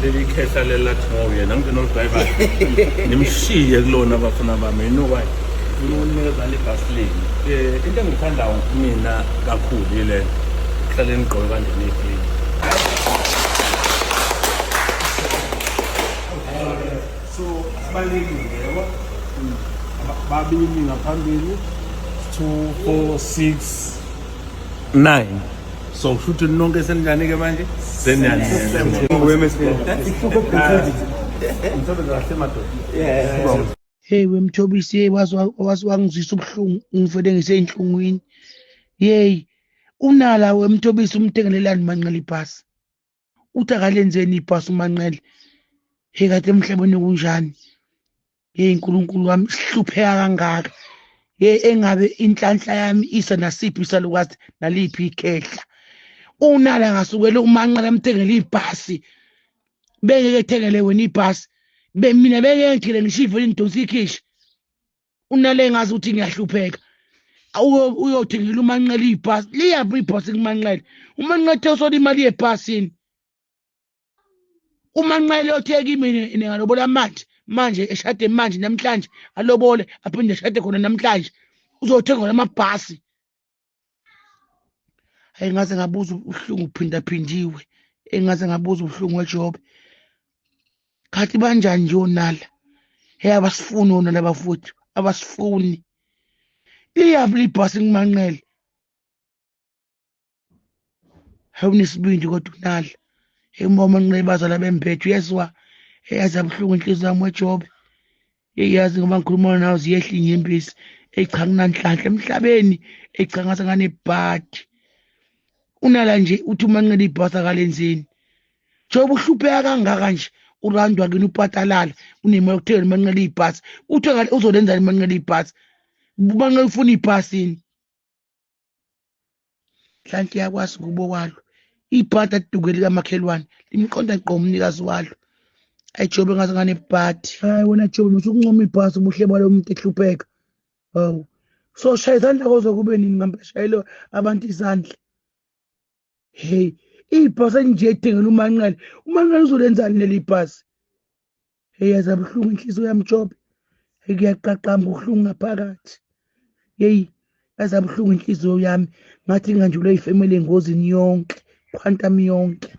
leli khehla lelathi ngoyena ngino driver nimshiye kulona abafuna bami inoba unikeza lebhasi leni into engithandayo mina kakhulu ile kuhlale nigqoke kanje neklini so sibalekile yabo babili ngaphambili 2 4 6 9 so futhi nonke senjani ke manje senjani hey wemthobisi wangizwisa ubuhlungu ngifede ngiseyinhlungwini hey unala wemthobisi umthengelelani Manqele ibhasi uthi akalenzeni ibhasi uManqele hey kade emhlabeni kunjani hey uNkulunkulu wami sihlupheka kangaka hey engabe inhlanhla yami isa nasiphi isalukazi naliphi ikhehla unala ngasukela uManqele amthengele ibhasi bengeke ethengele wena ibhasi mina bengeke ngithile ngishive indonsi ikhishi unale ngazi ukuthi ngiyahlupheka uyothengela uManqele ibhasi liyabi ibhasi kuManqele uManqele thosola imali yebhasini uManqele othe kimi ngalobola manje eshade manje namhlanje alobole aphinde eshade khona namhlanje uzothenga amabhasi engaze ngabuza ubuhlungu uphindaphindiwe engaze ngabuza ubuhlungu wejob khathi banjani nje onala hey abasifuni onala bafuthu abasifuni liyabi ibhasi kuManqele awunisibindi kodwa unala ema Manqele bazala bemphethu yeswa eyazi abuhlungu inhliziyo yami wejob eyazi ngoba ngikhuluma nawe ziyehla inyembezi echa kunanhlanhla emhlabeni echa ngase ngane bhadi unala nje uthi uManqele ibhasi akalenzeni job uhlupheka kangaka nje urandwa kini upatalala unemali yokuthengela uManqele ibhasi uthi uzolenzani uManqele ibhasi uManqele ufuna ibhasini hlanhla yakwazi kubo kwalo ibhadi adukeli kamakhelwane limqonda qho umnikazi walo ayijobe ngaze ngane bhadi hayi wena jobe manje ukuncoma ibhasi ubuhle balo umuntu ehlupheka hawu so shaya izandla koze kube nini ngambashayelo abantu izandla hey ibhasi nje ethengela uManqele uzolenzani leli bhasi hey yaza buhlungu inhliziyo yami jobe ngiyaqaqamba uhlungu ngaphakathi hey yaza buhlungu inhliziyo yami ngathi nganjule ifamily engozini yonke quantum yonke